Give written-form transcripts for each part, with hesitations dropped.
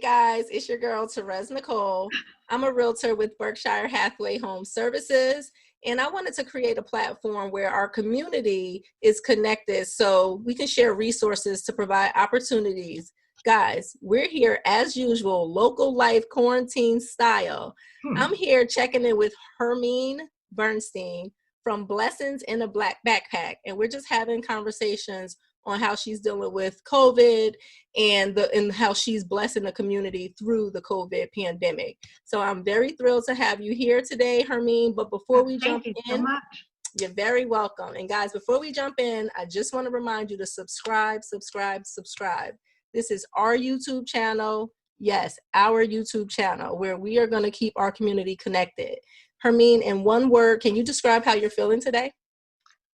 guys, it's your girl Terez Nicole. I'm a realtor with Berkshire Hathaway Home Services, and I wanted to create a platform where our community is connected so we can share resources to provide opportunities. Guys, we're here as usual, local life quarantine style. I'm here checking in with Hermine Berstein from Blessings in a Black Backpack, and we're just having conversations on how she's dealing with COVID and how she's blessing the community through the COVID pandemic. So I'm very thrilled to have you here today, Hermine. But before we jump in, so much. You're very welcome. And guys, before we jump in, I just want to remind you to subscribe. This is our YouTube channel. Yes, our YouTube channel where we are going to keep our community connected. Hermine, in one word, can you describe how you're feeling today?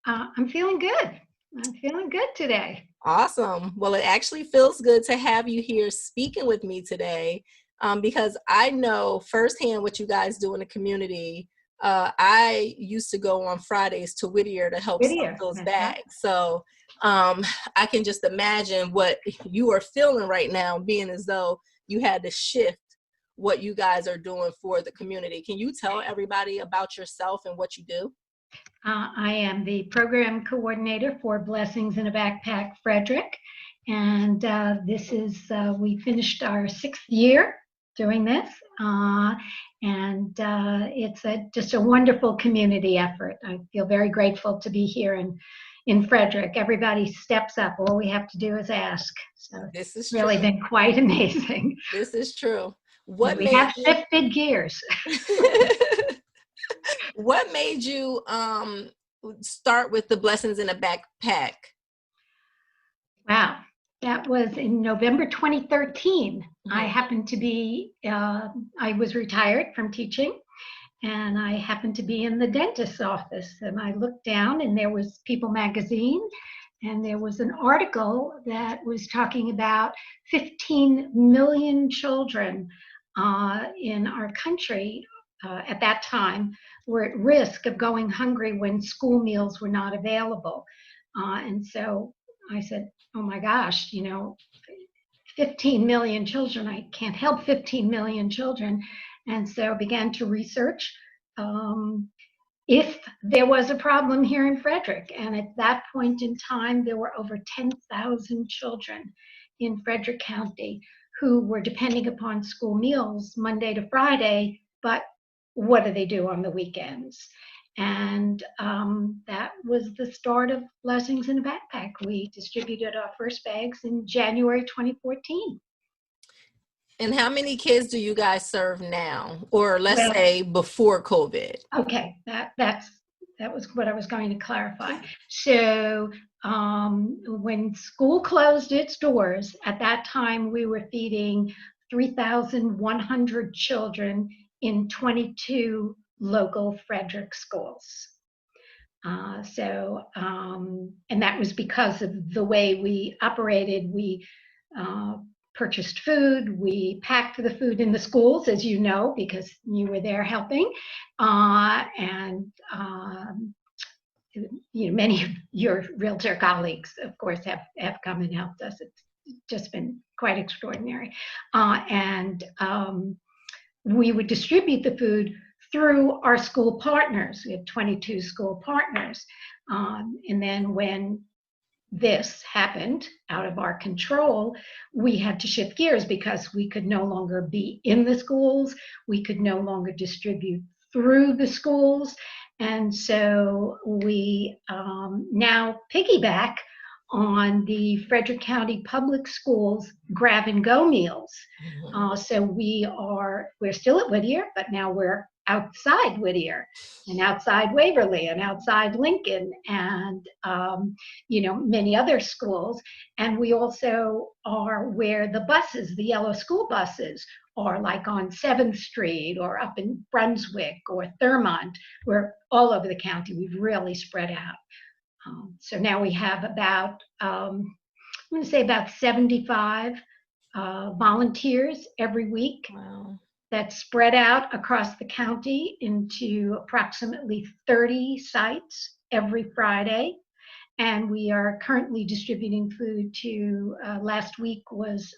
I'm feeling good. I'm feeling good today. Awesome. Well, it actually feels good to have you here speaking with me today because I know firsthand what you guys do in the community. I used to go on Fridays to Whittier to help stuff those bags. So I can just imagine what you are feeling right now, being as though you had to shift what you guys are doing for the community. Can you tell everybody about yourself and what you do? I am the program coordinator for Blessings in a Backpack Frederick, and this is, we finished our 6th year doing this, and it's just a wonderful community effort. I feel very grateful to be here in Frederick. Everybody steps up. All we have to do is ask. So this is really been quite amazing. This is true. We have shifted gears. What made you start with the Blessings in a Backpack? Wow, that was in November 2013. I happened to be, I was retired from teaching, and I happened to be in the dentist's office, and I looked down and there was People magazine, and there was an article that was talking about 15 million children in our country at that time were at risk of going hungry when school meals were not available. And so I said, oh my gosh, 15 million children, I can't help 15 million children. And so began to research if there was a problem here in Frederick. And at that point in time, there were over 10,000 children in Frederick County who were depending upon school meals Monday to Friday, but what do they do on the weekends? And that was the start of Blessings in a Backpack. We distributed our first bags in January 2014. And how many kids do you guys serve now? Or let's say before COVID? Okay, that was what I was going to clarify. So when school closed its doors, at that time we were feeding 3,100 children in 22 local Frederick schools. And that was because of the way we operated. We purchased food, we packed the food in the schools, as you know, because you were there helping. Many of your realtor colleagues, of course, have come and helped us. It's just been quite extraordinary. We would distribute the food through our school partners. We had 22 school partners. And then when this happened out of our control, we had to shift gears because we could no longer be in the schools. We could no longer distribute through the schools. And so we now piggyback on the Frederick County Public Schools grab and go meals. So we're still at Whittier, but now we're outside Whittier and outside Waverly and outside Lincoln and many other schools. And we also are where the buses, the yellow school buses, are, like on 7th Street or up in Brunswick or Thurmont. We're all over the county. We've really spread out. So now we have about, I'm going to say about 75 volunteers every week. Wow. That's spread out across the county into approximately 30 sites every Friday. And we are currently distributing food to, last week was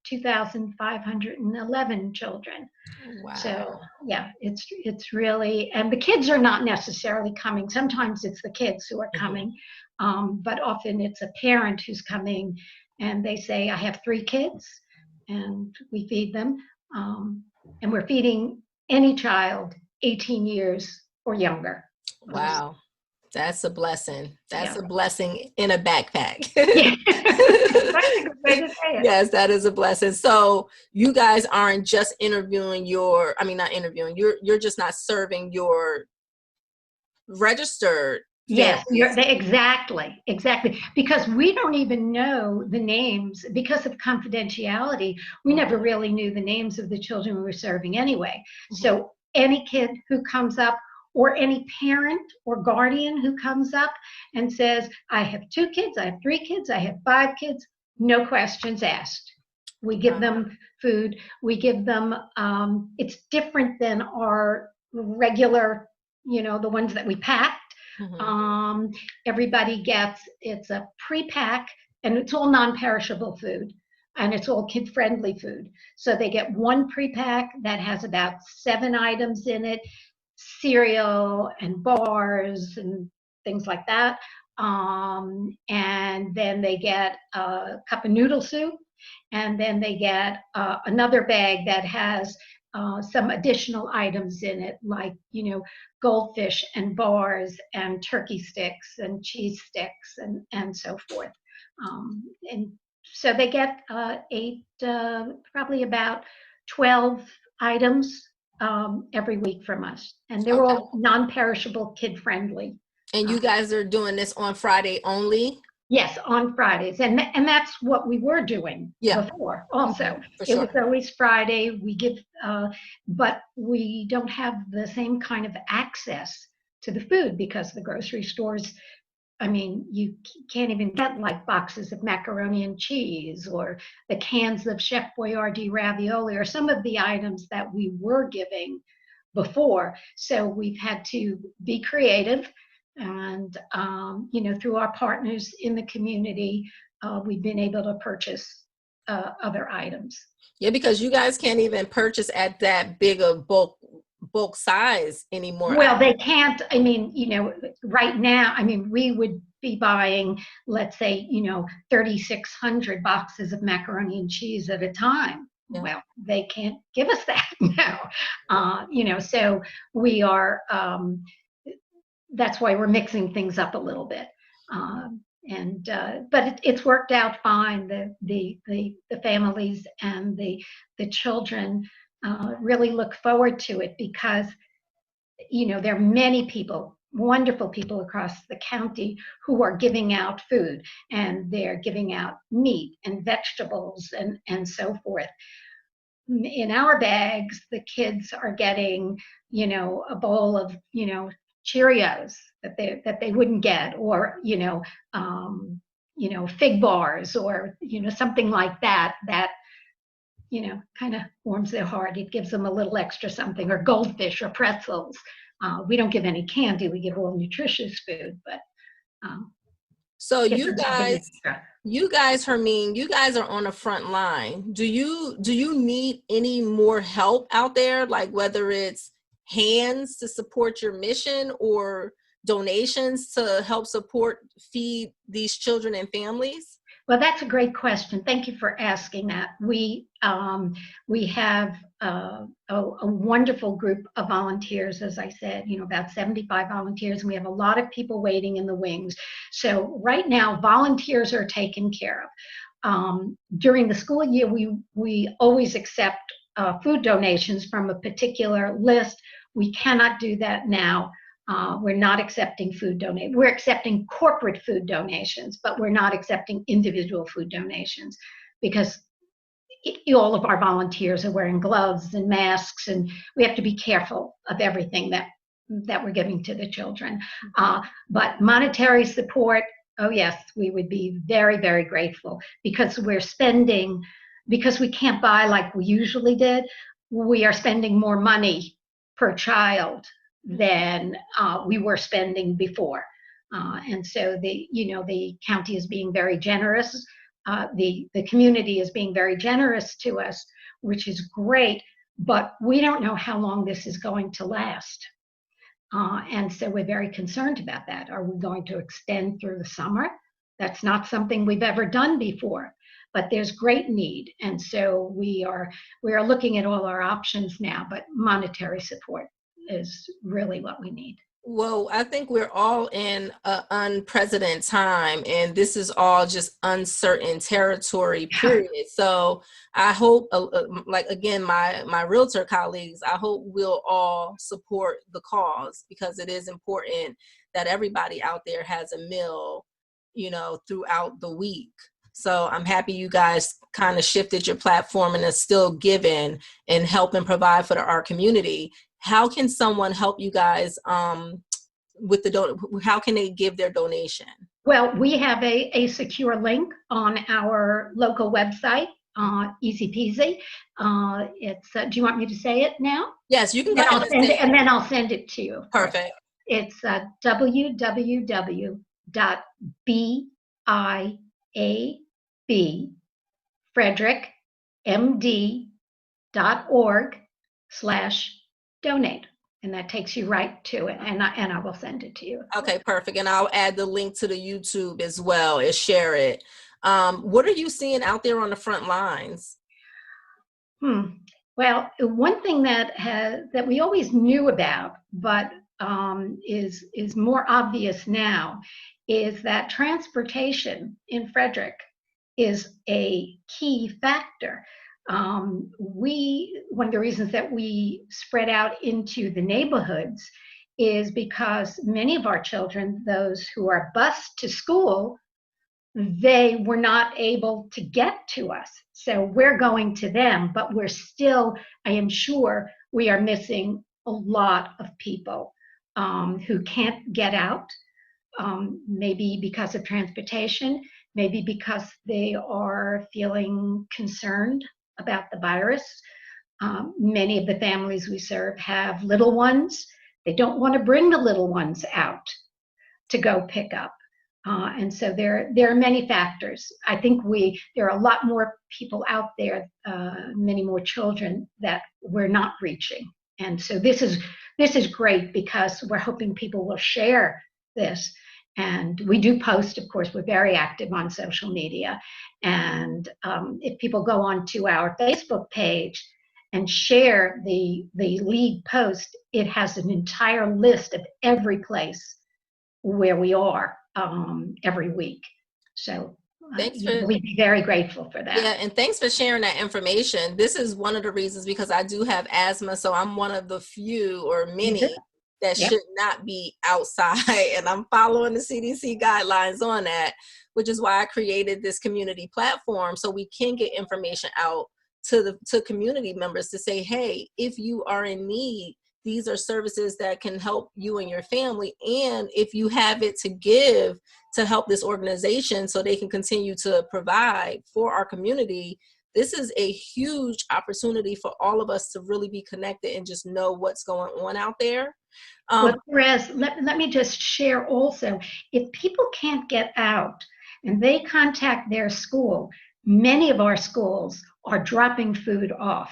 2,511 children. Wow. So yeah, it's really, and the kids are not necessarily coming. Sometimes it's the kids who are coming, but often it's a parent who's coming, and they say, I have 3 kids, and we feed them. And we're feeding any child 18 years or younger. Wow. That's a blessing. That's Yeah. a blessing in a backpack. Yeah. That's a good way to say it. Yes, that is a blessing. So you guys aren't just interviewing not interviewing, you're just not serving your registered Yes, families. exactly. Because we don't even know the names because of confidentiality. We never really knew the names of the children we were serving anyway. So any kid who comes up, or any parent or guardian who comes up and says, I have 2 kids, I have 3 kids, I have 5 kids, no questions asked. We give them food. We give them, it's different than our regular, the ones that we packed. Everybody gets, it's a pre-pack, and it's all non-perishable food, and it's all kid-friendly food. So they get one pre-pack that has about 7 items in it, cereal and bars and things like that. And then they get a cup of noodle soup, and then they get another bag that has some additional items in it, like, goldfish and bars and turkey sticks and cheese sticks and so forth. And so they get 8, probably about 12 items every week from us. And they're all non-perishable, kid-friendly. And you guys are doing this on Friday only? Yes, on Fridays. And that's what we were doing before also. It was always Friday. We give, but we don't have the same kind of access to the food because the grocery stores, you can't even get like boxes of macaroni and cheese or the cans of Chef Boyardee ravioli or some of the items that we were giving before. So we've had to be creative. And, through our partners in the community, we've been able to purchase other items. Yeah, because you guys can't even purchase at that big of bulk size anymore. Well, they can't. Right now, we would be buying, let's say, 3,600 boxes of macaroni and cheese at a time. Yeah. Well, they can't give us that now. So we are, that's why we're mixing things up a little bit. But it's worked out fine. The families and the children really look forward to it because, there are many people, wonderful people across the county who are giving out food, and they're giving out meat and vegetables and so forth. In our bags, the kids are getting, a bowl of, Cheerios that they wouldn't get, or fig bars, or something like that kind of warms their heart. It gives them a little extra something, or goldfish or pretzels. We don't give any candy. We give all nutritious food, but so you guys, Hermine, you guys are on the front line. Do you need any more help out there, like whether it's hands to support your mission or donations to help feed these children and families? Well, that's a great question. Thank you for asking that. We have a wonderful group of volunteers, as I said, about 75 volunteers, and we have a lot of people waiting in the wings. So right now, volunteers are taken care of. During the school year, we always accept food donations from a particular list. We cannot do that now. We're not accepting food donations. We're accepting corporate food donations, but we're not accepting individual food donations because all of our volunteers are wearing gloves and masks, and we have to be careful of everything that we're giving to the children. But monetary support, oh yes, we would be very, very grateful because because we can't buy like we usually did. We are spending more money per child than we were spending before. And so the county is being very generous. The community is being very generous to us, which is great. But we don't know how long this is going to last. And so we're very concerned about that. Are we going to extend through the summer? That's not something we've ever done before, but there's great need. And so we are looking at all our options now, but monetary support is really what we need. Well, I think we're all in an unprecedented time, and this is all just uncertain territory, period. So I hope, like again, my realtor colleagues, I hope we'll all support the cause, because it is important that everybody out there has a meal, throughout the week. So I'm happy you guys kind of shifted your platform and are still giving and helping provide for our community. How can someone help you guys with how can they give their donation? Well, we have a secure link on our local website, easy peasy. It's do you want me to say it now? Yes, you can go ahead and then I'll send it to you. Perfect. It's www.biabfrederickmd.org/donate. And that takes you right to it. And I will send it to you. Okay, perfect. And I'll add the link to the YouTube as well and share it. What are you seeing out there on the front lines? Well, one thing that we always knew about, but is more obvious now, is that transportation in Frederick is a key factor. One of the reasons that we spread out into the neighborhoods is because many of our children, those who are bused to school, they were not able to get to us. So we're going to them, but we're still, I am sure, we are missing a lot of people who can't get out, maybe because of transportation, maybe because they are feeling concerned about the virus. Many of the families we serve have little ones. They don't want to bring the little ones out to go pick up. And so there are many factors. I think there are a lot more people out there, many more children that we're not reaching. And so this is great, because we're hoping people will share this. And we do post, of course, we're very active on social media. And if people go onto our Facebook page and share the lead post, it has an entire list of every place where we are every week. So we'd be very grateful for that. Yeah, and thanks for sharing that information. This is one of the reasons, because I do have asthma, so I'm one of the few or many that should not be outside, and I'm following the CDC guidelines on that, which is why I created this community platform, so we can get information out to community members to say, hey, if you are in need, these are services that can help you and your family. And if you have it to give to help this organization so they can continue to provide for our community, this is a huge opportunity for all of us to really be connected and just know what's going on out there. Well, Terez, let me just share also, if people can't get out and they contact their school, many of our schools are dropping food off.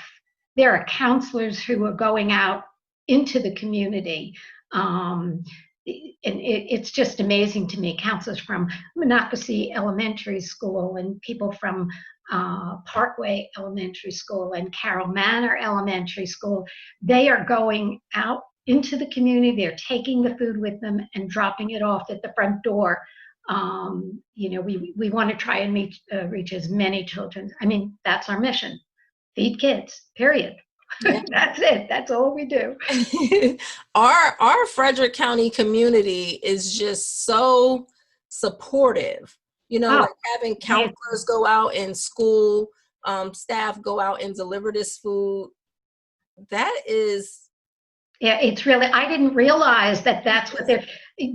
There are counselors who are going out into the community. And it's just amazing to me. Counselors from Monocacy Elementary School and people from Parkway Elementary School and Carroll Manor Elementary School, they are going out into the community. They're taking the food with them and dropping it off at the front door. We want to try and reach as many children. I mean, that's our mission. Feed kids, period. Yeah. That's it. That's all we do. Our Frederick County community is just so supportive. Like having counselors go out and school staff go out and deliver this food. That is. Yeah, it's really, I didn't realize that that's what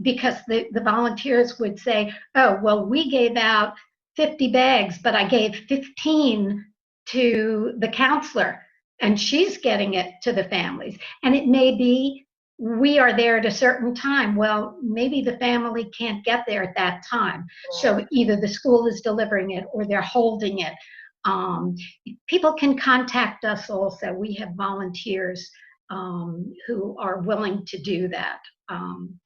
because the volunteers would say, oh, well, we gave out 50 bags, but I gave 15 to the counselor, and she's getting it to the families. And it may be we are there at a certain time. Well, maybe the family can't get there at that time. So either the school is delivering it or they're holding it. People can contact us also. We have volunteers who are willing to do that.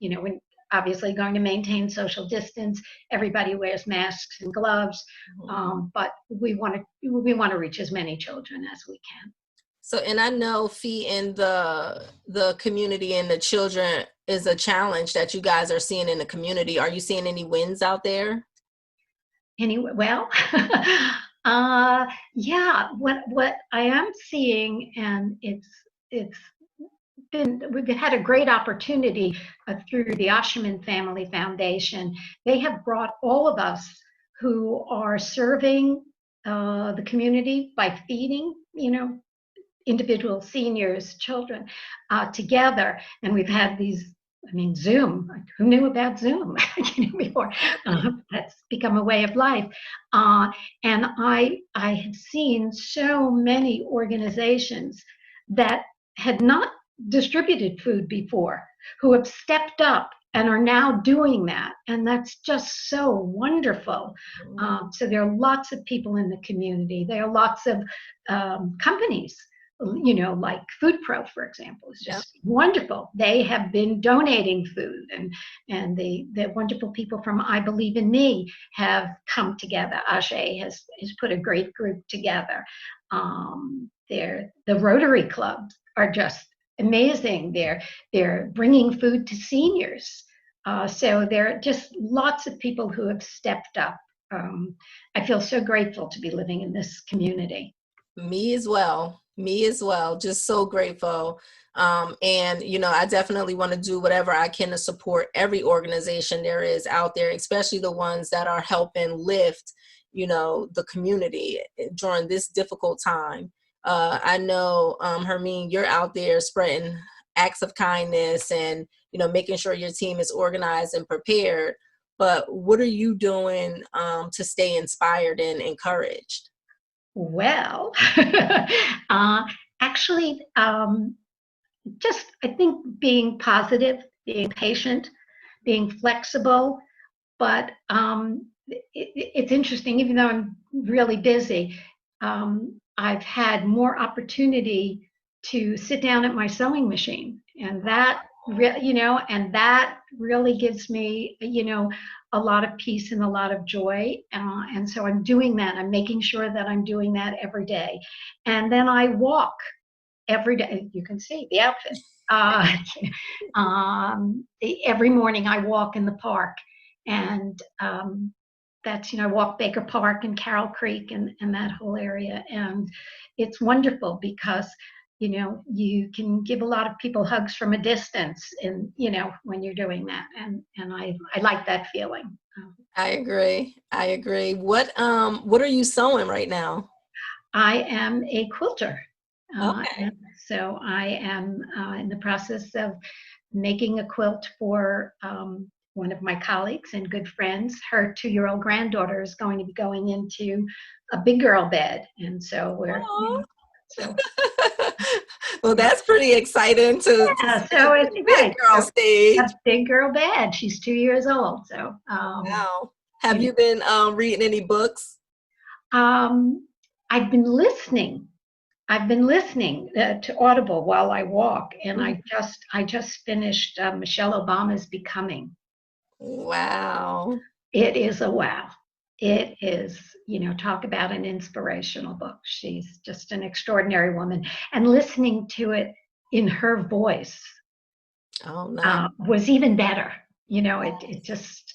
We're obviously going to maintain social distance. Everybody wears masks and gloves, but we want to reach as many children as we can. So, and I know feeding the community and the children is a challenge that you guys are seeing in the community. Are you seeing any wins out there? Anyway, well, yeah, what I am seeing, and we've had a great opportunity through the Osherman Family Foundation. They have brought all of us who are serving the community by feeding, individual seniors, children together. And we've had these, Zoom, who knew about Zoom before? That's become a way of life. And I have seen so many organizations that had not distributed food before who have stepped up and are now doing that. And that's just so wonderful. So there are lots of people in the community. There are lots of companies, like Food Pro, for example, is just wonderful. They have been donating food, and the wonderful people from I Believe in Me have come together. Ajay has put a great group together. The Rotary clubs are just amazing. They're bringing food to seniors. So there are just lots of people who have stepped up. I feel so grateful to be living in this community. Me as well. Just so grateful. And, I definitely want to do whatever I can to support every organization there is out there, especially the ones that are helping lift, the community during this difficult time. I know, Hermine, you're out there spreading acts of kindness and, making sure your team is organized and prepared. But what are you doing to stay inspired and encouraged? Well, actually, just I think being positive, being patient, being flexible. But it's interesting, even though I'm really busy, I've had more opportunity to sit down at my sewing machine, and that really gives me, a lot of peace and a lot of joy. And so I'm doing that. I'm making sure that I'm doing that every day. And then I walk every day. You can see the outfit. Every morning I walk in the park, and that's, I walk Baker Park and Carroll Creek and that whole area. And it's wonderful because you can give a lot of people hugs from a distance, and when you're doing that, and I like that feeling. I agree. What are you sewing right now? I am a quilter. Okay. And so I am in the process of making a quilt for one of my colleagues and good friends. Her 2-year-old granddaughter is going to be going into a big girl bed, and so we're so. Well, that's pretty exciting to So it's big girl stage. A big girl bed. She's 2 years old. So Wow. Have you been reading any books? I've been listening. To Audible while I walk, and I just finished Michelle Obama's Becoming. Wow. It is a wow. It is, talk about an inspirational book. She's just an extraordinary woman, and listening to it in her voice was even better. It just,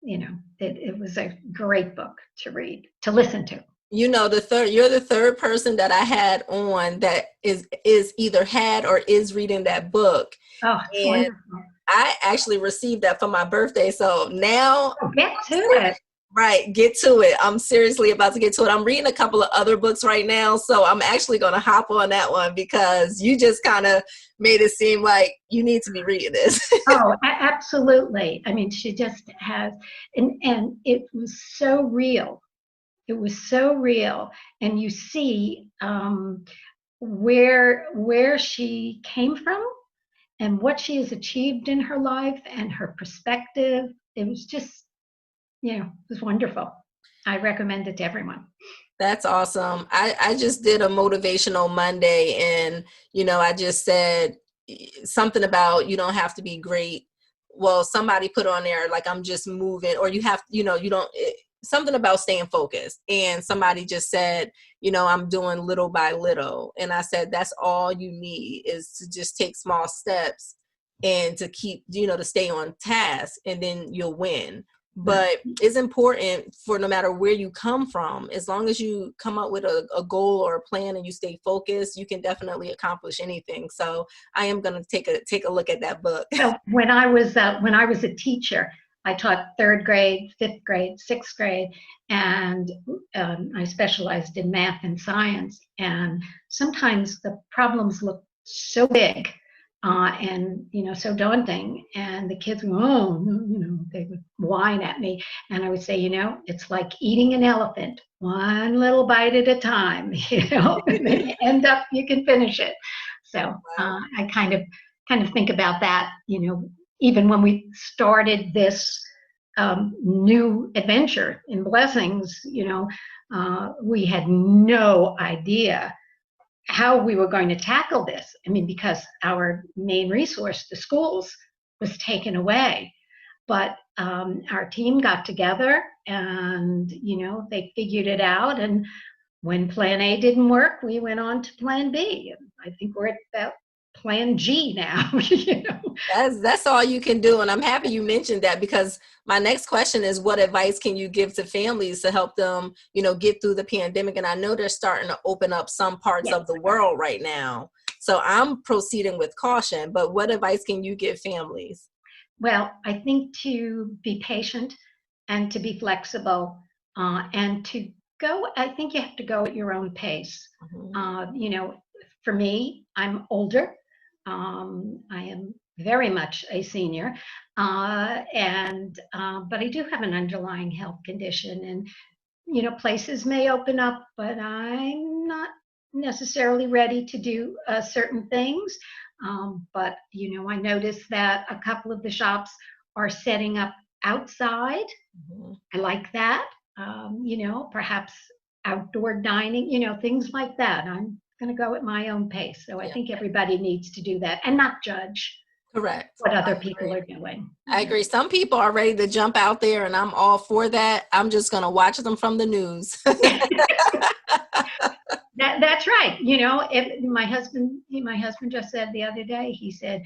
it was a great book to read, to listen to. You're the third person that I had on that is either had or is reading that book. Oh, and wonderful. I actually received that for my birthday. So now get to it. Right, get to it. I'm seriously about to get to it. I'm reading a couple of other books right now, so I'm actually going to hop on that one because you just kind of made it seem like you need to be reading this. Oh, absolutely. She just has, and it was so real. It was so real, and you see where she came from and what she has achieved in her life and her perspective. It was just, it was wonderful. I recommend it to everyone. That's awesome. I just did a motivational Monday, and, I just said something about you don't have to be great. Well, somebody put on there, like, I'm just moving, or you have, you don't, something about staying focused. And somebody just said, I'm doing little by little. And I said, that's all you need, is to just take small steps and to keep, to stay on task, and then you'll win. But it's important for, no matter where you come from, as long as you come up with a goal or a plan and you stay focused, you can definitely accomplish anything. So I am going to take a look at that book. So when I was a teacher, I taught third grade, fifth grade, sixth grade, and I specialized in math and science. And sometimes the problems look so big and so daunting, and the kids they would whine at me, and I would say, it's like eating an elephant, one little bite at a time, and then you end up, you can finish it. So I kind of think about that, even when we started this new adventure in blessings, we had no idea how we were going to tackle this. I mean, because our main resource, the schools, was taken away. But our team got together, and, they figured it out. And when plan A didn't work, we went on to plan B. And I think we're at about plan G now. That's all you can do. And I'm happy you mentioned that, because my next question is, what advice can you give to families to help them, get through the pandemic? And I know they're starting to open up some parts of the world right now. So I'm proceeding with caution, but what advice can you give families? Well, I think to be patient and to be flexible, and to go, I think you have to go at your own pace. For me, I'm older. I am very much a senior, but I do have an underlying health condition, and places may open up, but I'm not necessarily ready to do certain things. But I noticed that a couple of the shops are setting up outside. I like that. Perhaps outdoor dining, things like that. I'm going to go at my own pace. So I think everybody needs to do that and not judge Correct. what other people are doing. I agree. Some people are ready to jump out there, and I'm all for that. I'm just going to watch them from the news. That's right. If my husband just said the other day, he said,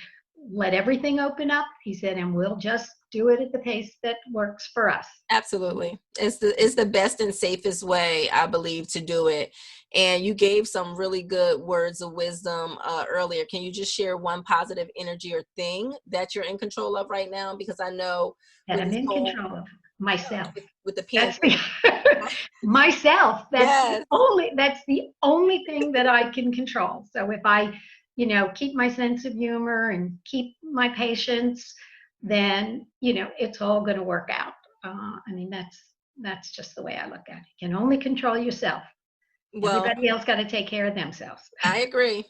let everything open up. He said, and we'll just do it at the pace that works for us. Absolutely. It's the best and safest way, I believe, to do it. And you gave some really good words of wisdom earlier. Can you just share one positive energy or thing that you're in control of right now? Because I know that I'm in control of myself. With the pandemic. Myself. That's the only thing that I can control. So if I, keep my sense of humor and keep my patience, then it's all going to work out. I mean, that's just the way I look at it. You can only control yourself. Well, everybody else got to take care of themselves. I agree.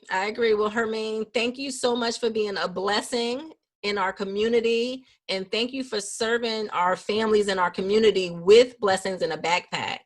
Well, Hermine, thank you so much for being a blessing in our community, and thank you for serving our families in our community with blessings in a backpack.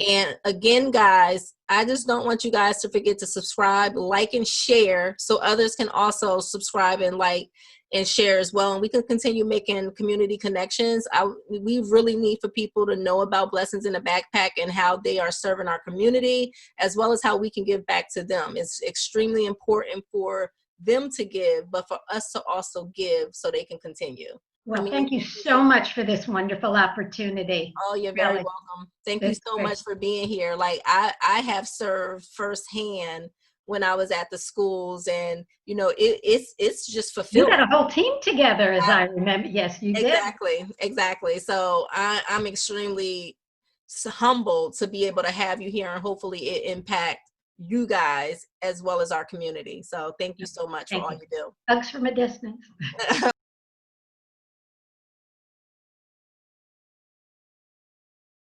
And again, guys, I just don't want you guys to forget to subscribe, like, and share, so others can also subscribe and like and share as well, and we can continue making community connections. We really need for people to know about Blessings in a Backpack and how they are serving our community, as well as how we can give back to them. It's extremely important for them to give, but for us to also give so they can continue. Well, thank you so much for this wonderful opportunity. Oh, you're very welcome. Thank you so much for being here. Like, I have served firsthand when I was at the schools, and it's just fulfilling. You got a whole team together, as I remember. Yes, you did. Exactly. So I'm extremely humbled to be able to have you here, and hopefully it impact you guys as well as our community. So thank you so much for all you do. Hugs from a distance.